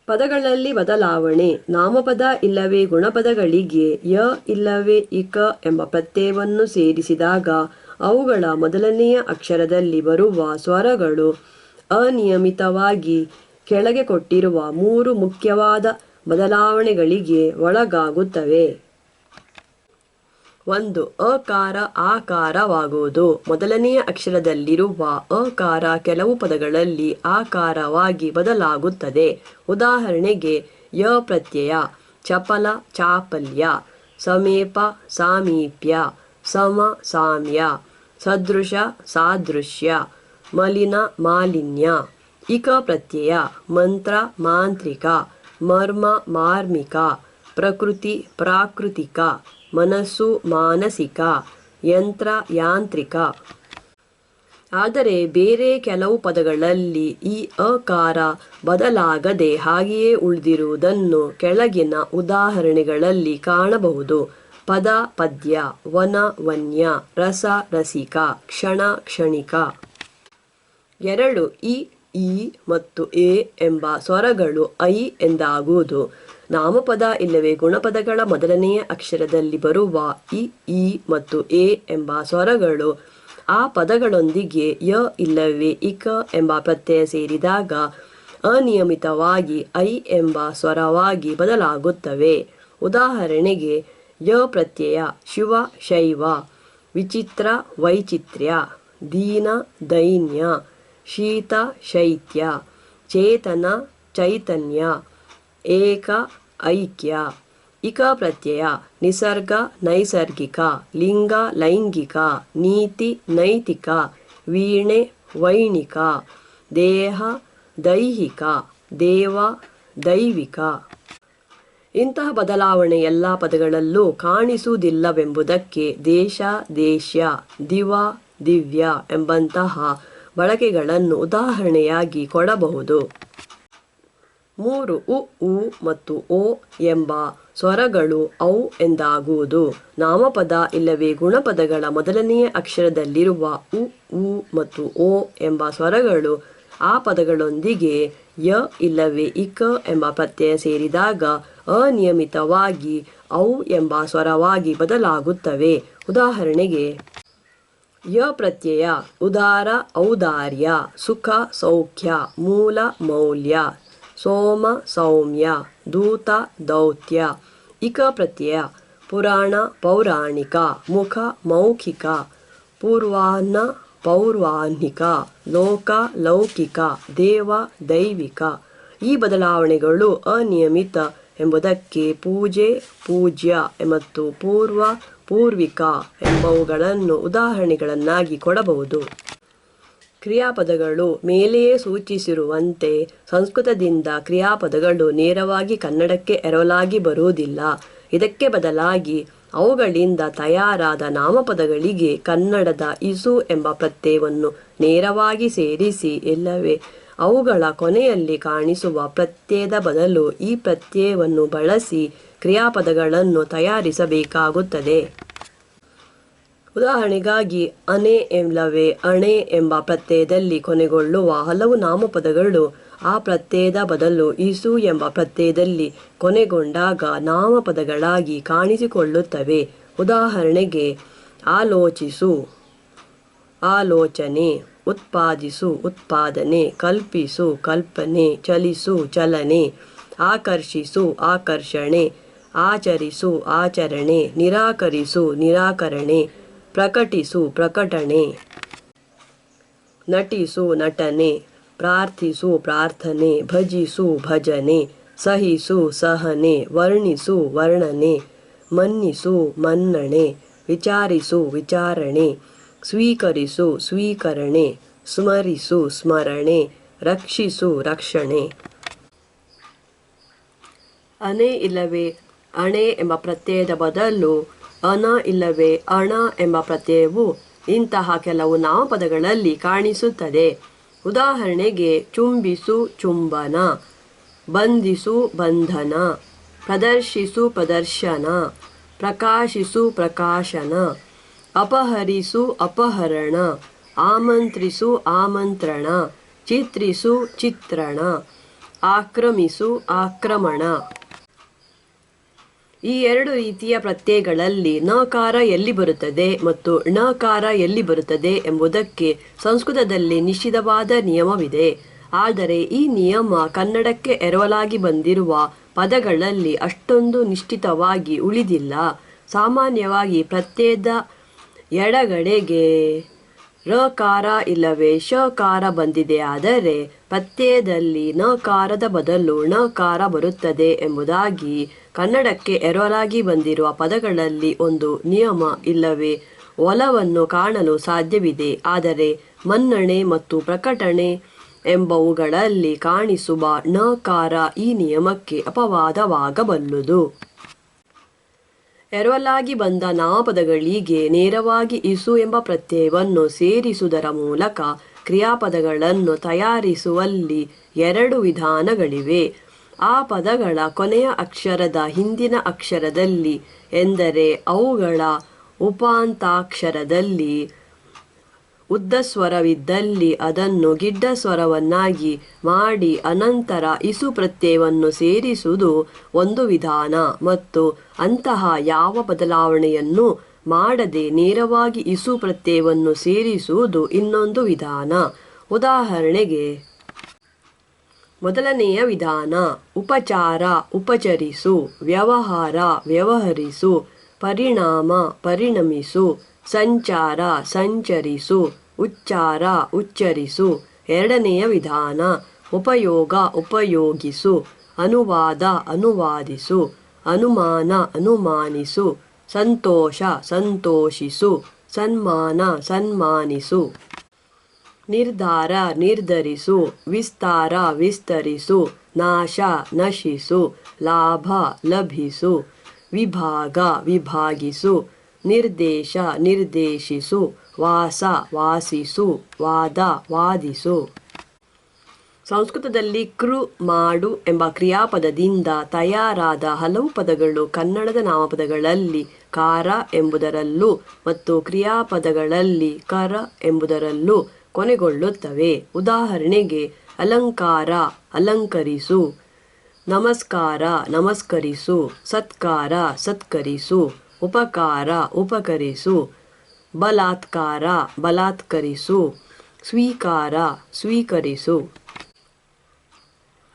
ಪದಗಳಲ್ಲಿ ಬದಲಾವಣೆ. ನಾಮಪದ ಇಲ್ಲವೇ ಗುಣಪದಗಳಿಗೆ ಯ ಇಲ್ಲವೇ ಇಕ ಎಂಬ ಪ್ರತ್ಯಯವನ್ನು ಸೇರಿಸಿದಾಗ ಅವುಗಳ ಮೊದಲನೆಯ ಅಕ್ಷರದಲ್ಲಿ ಬರುವ ಸ್ವರಗಳು ಅನಿಯಮಿತವಾಗಿ ಕೆಳಗೆ ಕೊಟ್ಟಿರುವ 3 ಮುಖ್ಯವಾದ ಬದಲಾವಣೆಗಳಿಗೆ ಒಳಗಾಗುತ್ತವೆ. 1. ಅಕಾರ ಆಕಾರವಾಗುವುದು. ಮೊದಲನೆಯ ಅಕ್ಷರದಲ್ಲಿರುವ ಅಕಾರ ಕೆಲವು ಪದಗಳಲ್ಲಿ ಆಕಾರವಾಗಿ ಬದಲಾಗುತ್ತದೆ. ಉದಾಹರಣೆಗೆ ಯ ಪ್ರತ್ಯಯ ಚಪಲ ಚಾಪಲ್ಯ, ಸಮೇಪ ಸಾಮೀಪ್ಯ, ಸಮ ಸಾಮ್ಯ, ಸದೃಶ ಸಾದೃಶ್ಯ, ಮಲಿನ ಮಾಲಿನ್ಯ. ಇಕ ಪ್ರತ್ಯಯ ಮಂತ್ರ ಮಾಂತ್ರಿಕ, ಮರ್ಮ ಮಾರ್ಮಿಕ, ಪ್ರಕೃತಿ ಪ್ರಾಕೃತಿಕ, ಮನಸ್ಸು ಮಾನಸಿಕ, ಯಂತ್ರ ಯಾಂತ್ರಿಕ. ಆದರೆ ಬೇರೆ ಕೆಲವು ಪದಗಳಲ್ಲಿ ಈ ಅಕಾರ ಬದಲಾಗದೆ ಹಾಗೆಯೇ ಉಳಿದಿರುವುದನ್ನು ಕೆಳಗಿನ ಉದಾಹರಣೆಗಳಲ್ಲಿ ಕಾಣಬಹುದು. ಪದ ಪದ್ಯ, ವನ ವನ್ಯ, ರಸ ರಸಿಕ, ಕ್ಷಣ ಕ್ಷಣಿಕ. 2. ಈ ಮತ್ತು ಎ ಎಂಬ ಸ್ವರಗಳು ಐ ಎಂದಾಗುವುದು. ನಾಮಪದ ಇಲ್ಲವೇ ಗುಣಪದಗಳ ಮೊದಲನೆಯ ಅಕ್ಷರದಲ್ಲಿ ಬರುವ ಈ ಮತ್ತು ಎ ಎಂಬ ಸ್ವರಗಳು ಆ ಪದಗಳೊಂದಿಗೆ ಯ ಇಲ್ಲವೇ ಇಕ ಎಂಬ ಪ್ರತ್ಯಯ ಸೇರಿದಾಗ ಅನಿಯಮಿತವಾಗಿ ಐ ಎಂಬ ಸ್ವರವಾಗಿ ಬದಲಾಗುತ್ತವೆ. ಉದಾಹರಣೆಗೆ ಯ ಪ್ರತ್ಯಯ ಶಿವ ಶೈವ, ವಿಚಿತ್ರ ವೈಚಿತ್ರ್ಯ, ದೀನ ದೈನ್ಯ, ಶೀತ ಶೈತ್ಯ, ಚೇತನ ಚೈತನ್ಯ, ಏಕ ಐಕ್ಯ. ಇಕ ಪ್ರತ್ಯಯ ನಿಸರ್ಗ ನೈಸರ್ಗಿಕ, ಲಿಂಗ ಲೈಂಗಿಕ, ನೀತಿ ನೈತಿಕ, ವೀಣೆ ವೈಣಿಕ, ದೇಹ ದೈಹಿಕ, ದೇವ ದೈವಿಕ. ಇಂತಹ ಬದಲಾವಣೆ ಎಲ್ಲ ಪದಗಳಲ್ಲೂ ಕಾಣಿಸುವುದಿಲ್ಲವೆಂಬುದಕ್ಕೆ ದೇಶ ದೇಶ್ಯ, ದಿವ ದಿವ್ಯ ಎಂಬಂತಹ ಬಳಕೆಗಳನ್ನು ಉದಾಹರಣೆಯಾಗಿ ಕೊಡಬಹುದು. 3. ಉ ಮತ್ತು ಓ ಎಂಬ ಸ್ವರಗಳು ಔ ಎಂದಾಗುವುದು. ನಾಮಪದ ಇಲ್ಲವೇ ಗುಣಪದಗಳ ಮೊದಲನೆಯ ಅಕ್ಷರದಲ್ಲಿರುವ ಉ ಮತ್ತು ಓ ಎಂಬ ಸ್ವರಗಳು ಆ ಪದಗಳೊಂದಿಗೆ ಯ ಇಲ್ಲವೇ ಇಕ ಎಂಬ ಪ್ರತ್ಯಯ ಸೇರಿದಾಗ ಅನಿಯಮಿತವಾಗಿ ಔ ಎಂಬ ಸ್ವರವಾಗಿ ಬದಲಾಗುತ್ತವೆ. ಉದಾಹರಣೆಗೆ ಯ ಪ್ರತ್ಯಯ ಉದಾರ ಔದಾರ್ಯ, ಸುಖ ಸೌಖ್ಯ, ಮೂಲ ಮೌಲ್ಯ, ಸೋಮ ಸೌಮ್ಯ, ದೂತ ದೌತ್ಯ. ಇಕ ಪ್ರತ್ಯಯ ಪುರಾಣ ಪೌರಾಣಿಕ, ಮುಖ ಮೌಖಿಕ, ಪೂರ್ವಾಹ್ನ ಪೌರ್ವಾಹ್ನಿಕ, ಲೋಕ ಲೌಕಿಕ, ದೇವ ದೈವಿಕ. ಈ ಬದಲಾವಣೆಗಳು ಅನಿಯಮಿತ ಎಂಬುದಕ್ಕೆ ಪೂಜೆ ಪೂಜ್ಯ ಮತ್ತು ಪೂರ್ವ ಪೂರ್ವಿಕ ಎಂಬವುಗಳನ್ನು ಉದಾಹರಣೆಗಳನ್ನಾಗಿ ಕೊಡಬಹುದು. ಕ್ರಿಯಾಪದಗಳು. ಮೇಲೆಯೇ ಸೂಚಿಸಿರುವಂತೆ ಸಂಸ್ಕೃತದಿಂದ ಕ್ರಿಯಾಪದಗಳು ನೇರವಾಗಿ ಕನ್ನಡಕ್ಕೆ ಎರವಲಾಗಿ ಬರುವುದಿಲ್ಲ. ಇದಕ್ಕೆ ಬದಲಾಗಿ ಅವುಗಳಿಂದ ತಯಾರಾದ ನಾಮಪದಗಳಿಗೆ ಕನ್ನಡದ ಇಸು ಎಂಬ ಪ್ರತ್ಯಯವನ್ನು ನೇರವಾಗಿ ಸೇರಿಸಿ ಇಲ್ಲವೇ ಅವುಗಳ ಕೊನೆಯಲ್ಲಿ ಕಾಣಿಸುವ ಪ್ರತ್ಯಯದ ಬದಲು ಈ ಪ್ರತ್ಯಯವನ್ನು ಬಳಸಿ ಕ್ರಿಯಾಪದಗಳನ್ನು ತಯಾರಿಸಬೇಕಾಗುತ್ತದೆ. ಉದಾಹರಣೆಗಾಗಿ ಅನೆ ಇಲ್ಲವೇ ಅಣೆ ಎಂಬ ಪ್ರತ್ಯಯದಲ್ಲಿ ಕೊನೆಗೊಳ್ಳುವ ಹಲವು ನಾಮಪದಗಳು ಆ ಪ್ರತ್ಯಯದ ಬದಲು ಇಸು ಎಂಬ ಪ್ರತ್ಯಯದಲ್ಲಿ ಕೊನೆಗೊಂಡಾಗ ನಾಮಪದಗಳಾಗಿ ಕಾಣಿಸಿಕೊಳ್ಳುತ್ತವೆ. ಉದಾಹರಣೆಗೆ ಆಲೋಚಿಸು ಆಲೋಚನೆ, ಉತ್ಪಾದಿಸು ಉತ್ಪಾದನೆ, ಕಲ್ಪಿಸು ಕಲ್ಪನೆ, ಚಲಿಸು ಚಲನೆ, ಆಕರ್ಷಿಸು ಆಕರ್ಷಣೆ, ಆಚರಿಸು ಆಚರಣೆ, ನಿರಾಕರಿಸು ನಿರಾಕರಣೆ, ಪ್ರಕಟಿಸು ಪ್ರಕಟಣೆ, ನಟಿಸು ನಟನೆ, ಪ್ರಾರ್ಥಿಸು ಪ್ರಾರ್ಥನೆ, ಭಜಿಸು ಭಜನೆ, ಸಹಿಸು ಸಹನೆ, ವರ್ಣಿಸು ವರ್ಣನೆ, ಮನ್ನಿಸು ಮನ್ನಣೆ, ವಿಚಾರಿಸು ವಿಚಾರಣೆ, ಸ್ವೀಕರಿಸು ಸ್ವೀಕರಣೆ, ಸ್ಮರಿಸು ಸ್ಮರಣೆ, ರಕ್ಷಿಸು ರಕ್ಷಣೆ. ಅನೆ ಇಲ್ಲವೇ ಅಣೆ ಎಂಬ ಪ್ರತ್ಯಯದ ಬದಲು ಅನ ಇಲ್ಲವೇ ಅಣ ಎಂಬ ಪ್ರತ್ಯಯವು ಇಂತಹ ಕೆಲವು ನಾಮಪದಗಳಲ್ಲಿ ಕಾಣಿಸುತ್ತದೆ. ಉದಾಹರಣೆಗೆ ಚುಂಬಿಸು ಚುಂಬನ, ಬಂಧಿಸು ಬಂಧನ, ಪ್ರದರ್ಶಿಸು ಪ್ರದರ್ಶನ, ಪ್ರಕಾಶಿಸು ಪ್ರಕಾಶನ, ಅಪಹರಿಸು ಅಪಹರಣ, ಆಮಂತ್ರಿಸು ಆಮಂತ್ರಣ, ಚಿತ್ರಿಸು ಚಿತ್ರಣ, ಆಕ್ರಮಿಸು, ಆಕ್ರಮಣ. ಈ ಎರಡು ರೀತಿಯ ಪ್ರತ್ಯಯಗಳಲ್ಲಿ ನಕಾರ ಎಲ್ಲಿ ಬರುತ್ತದೆ ಮತ್ತು ಣಕಾರ ಎಲ್ಲಿ ಬರುತ್ತದೆ ಎಂಬುದಕ್ಕೆ ಸಂಸ್ಕೃತದಲ್ಲಿ ನಿಶ್ಚಿತವಾದ ನಿಯಮವಿದೆ. ಆದರೆ ಈ ನಿಯಮ ಕನ್ನಡಕ್ಕೆ ಎರವಲಾಗಿ ಬಂದಿರುವ ಪದಗಳಲ್ಲಿ ಅಷ್ಟೊಂದು ನಿಶ್ಚಿತವಾಗಿ ಉಳಿದಿಲ್ಲ. ಸಾಮಾನ್ಯವಾಗಿ ಪ್ರತ್ಯಯದ ಎಡಗಡೆಗೆ ರಕಾರ ಇಲ್ಲವೇ ಶಕಾರ ಬಂದಿದೆ. ಆದರೆ ಪ್ರತ್ಯಯದಲ್ಲಿ ನಕಾರದ ಬದಲು ಣಕಾರ ಬರುತ್ತದೆ ಎಂಬುದಾಗಿ ಕನ್ನಡಕ್ಕೆ ಎರವಲಾಗಿ ಬಂದಿರುವ ಪದಗಳಲ್ಲಿ ಒಂದು ನಿಯಮ ಇಲ್ಲವೇ ಒಲವನ್ನು ಕಾಣಲು ಸಾಧ್ಯವಿದೆ. ಆದರೆ ಮನ್ನಣೆ ಮತ್ತು ಪ್ರಕಟಣೆ ಎಂಬವುಗಳಲ್ಲಿ ಕಾಣಿಸುವ ಣಕಾರ ಈ ನಿಯಮಕ್ಕೆ ಅಪವಾದವಾಗಬಲ್ಲುದು. ಎರವಲಾಗಿ ಬಂದ ನಾಮಪದಗಳಿಗೆ ನೇರವಾಗಿ ಇಸು ಎಂಬ ಪ್ರತ್ಯಯವನ್ನು ಸೇರಿಸುವುದರ ಮೂಲಕ ಕ್ರಿಯಾಪದಗಳನ್ನು ತಯಾರಿಸುವಲ್ಲಿ ಎರಡು ವಿಧಾನಗಳಿವೆ. ಆ ಪದಗಳ ಕೊನೆಯ ಅಕ್ಷರದ ಹಿಂದಿನ ಅಕ್ಷರದಲ್ಲಿ, ಎಂದರೆ ಅವುಗಳ ಉಪಾಂತಾಕ್ಷರದಲ್ಲಿ ಉದ್ದಸ್ವರವಿದ್ದಲ್ಲಿ ಅದನ್ನು ಗಿಡ್ಡ ಸ್ವರವನ್ನಾಗಿ ಮಾಡಿ ಅನಂತರ ಇಸು ಪ್ರತ್ಯಯವನ್ನು ಸೇರಿಸುವುದು ಒಂದು ವಿಧಾನ ಮತ್ತು ಅಂತಹ ಯಾವ ಬದಲಾವಣೆಯನ್ನು ಮಾಡದೆ ನೇರವಾಗಿ ಇಸು ಪ್ರತ್ಯಯವನ್ನು ಸೇರಿಸುವುದು ಇನ್ನೊಂದು ವಿಧಾನ. ಉದಾಹರಣೆಗೆ, ಮೊದಲನೆಯ ವಿಧಾನ ಉಪಚಾರ, ಉಪಚರಿಸು, ವ್ಯವಹಾರ, ವ್ಯವಹರಿಸು, ಪರಿಣಾಮ, ಪರಿಣಮಿಸು, ಸಂಚಾರ, ಸಂಚರಿಸು, ಉಚ್ಚಾರ, ಉಚ್ಚರಿಸು. ಎರಡನೆಯ ವಿಧಾನ ಉಪಯೋಗ, ಉಪಯೋಗಿಸು, ಅನುವಾದ, ಅನುವಾದಿಸು, ಅನುಮಾನ, ಅನುಮಾನಿಸು, ಸಂತೋಷ, ಸಂತೋಷಿಸು, ಸನ್ಮಾನ, ಸನ್ಮಾನಿಸು, ನಿರ್ಧಾರ, ನಿರ್ಧರಿಸು, ವಿಸ್ತಾರ, ವಿಸ್ತರಿಸು, ನಾಶ, ನಶಿಸು, ಲಾಭ, ಲಭಿಸು, ವಿಭಾಗ, ವಿಭಾಗಿಸು, ನಿರ್ದೇಶ, ನಿರ್ದೇಶಿಸು, ವಾಸ, ವಾಸಿಸು, ವಾದ, ವಾದಿಸು. ಸಂಸ್ಕೃತದಲ್ಲಿ ಕೃ, ಮಾಡು ಎಂಬ ಕ್ರಿಯಾಪದದಿಂದ ತಯಾರಾದ ಹಲವು ಪದಗಳು ಕನ್ನಡದ ನಾಮಪದಗಳಲ್ಲಿ ಕಾರ ಎಂಬುದರಲ್ಲೂ ಮತ್ತು ಕ್ರಿಯಾಪದಗಳಲ್ಲಿ ಕರ ಎಂಬುದರಲ್ಲೂ ಕೊನೆಗೊಳ್ಳುತ್ತವೆ. ಉದಾಹರಣೆಗೆ, ಅಲಂಕಾರ, ಅಲಂಕರಿಸು, ನಮಸ್ಕಾರ, ನಮಸ್ಕರಿಸು, ಸತ್ಕಾರ, ಸತ್ಕರಿಸು, ಉಪಕಾರ, ಉಪಕರಿಸು, ಬಲಾತ್ಕಾರ, ಬಲಾತ್ಕರಿಸು, ಸ್ವೀಕಾರ, ಸ್ವೀಕರಿಸು.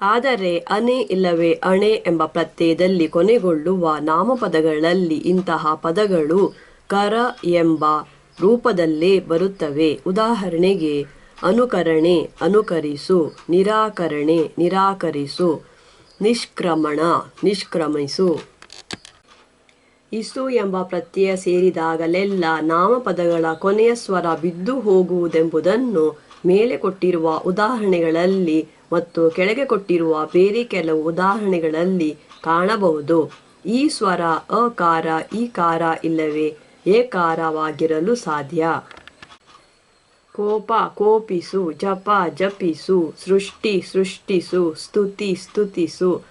ಆದರೆ ಅನೆ ಇಲ್ಲವೇ ಅಣೆ ಎಂಬ ಪ್ರತ್ಯಯದಲ್ಲಿ ಕೊನೆಗೊಳ್ಳುವ ನಾಮಪದಗಳಲ್ಲಿ ಇಂತಹ ಪದಗಳು ಕರ ಎಂಬ ರೂಪದಲ್ಲೇ ಬರುತ್ತವೆ. ಉದಾಹರಣೆಗೆ, ಅನುಕರಣೆ, ಅನುಕರಿಸು, ನಿರಾಕರಣೆ, ನಿರಾಕರಿಸು, ನಿಷ್ಕ್ರಮಣ, ನಿಷ್ಕ್ರಮಿಸು. ಇಸು ಎಂಬ ಪ್ರತ್ಯಯ ಸೇರಿದಾಗಲೆಲ್ಲ ನಾಮಪದಗಳ ಕೊನೆಯ ಸ್ವರ ಬಿದ್ದು ಹೋಗುವುದೆಂಬುದನ್ನು ಮೇಲೆ ಕೊಟ್ಟಿರುವ ಉದಾಹರಣೆಗಳಲ್ಲಿ ಮತ್ತು ಕೆಳಗೆ ಕೊಟ್ಟಿರುವ ಬೇರೆ ಕೆಲವು ಉದಾಹರಣೆಗಳಲ್ಲಿ ಕಾಣಬಹುದು. ಈ ಸ್ವರ ಅಕಾರ, ಈಕಾರ ಇಲ್ಲವೇ ಏಕಾರವಾಗಿರಲು ಸಾಧ್ಯ. ಕೋಪ, ಕೋಪಿಸು, ಜಪ, ಜಪಿಸು, ಸೃಷ್ಟಿ, ಸೃಷ್ಟಿಸು, ಸ್ತುತಿ, ಸ್ತುತಿಸು,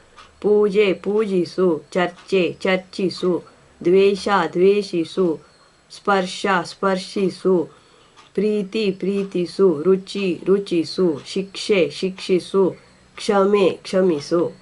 ಪೂಜೆ, ಪೂಜಿಸು, ಚರ್ಚೆ, ಚರ್ಚಿಸು, ದ್ವೇಷ, ದ್ವೇಷಿಸು, ಸ್ಪರ್ಶ, ಸ್ಪರ್ಶಿಸು, ಪ್ರೀತಿ, ಪ್ರೀತಿಸು, ರುಚಿ, ರುಚಿಸು, ಶಿಕ್ಷೆ, ಶಿಕ್ಷಿಸು, ಕ್ಷಮೆ, ಕ್ಷಮಿಸು.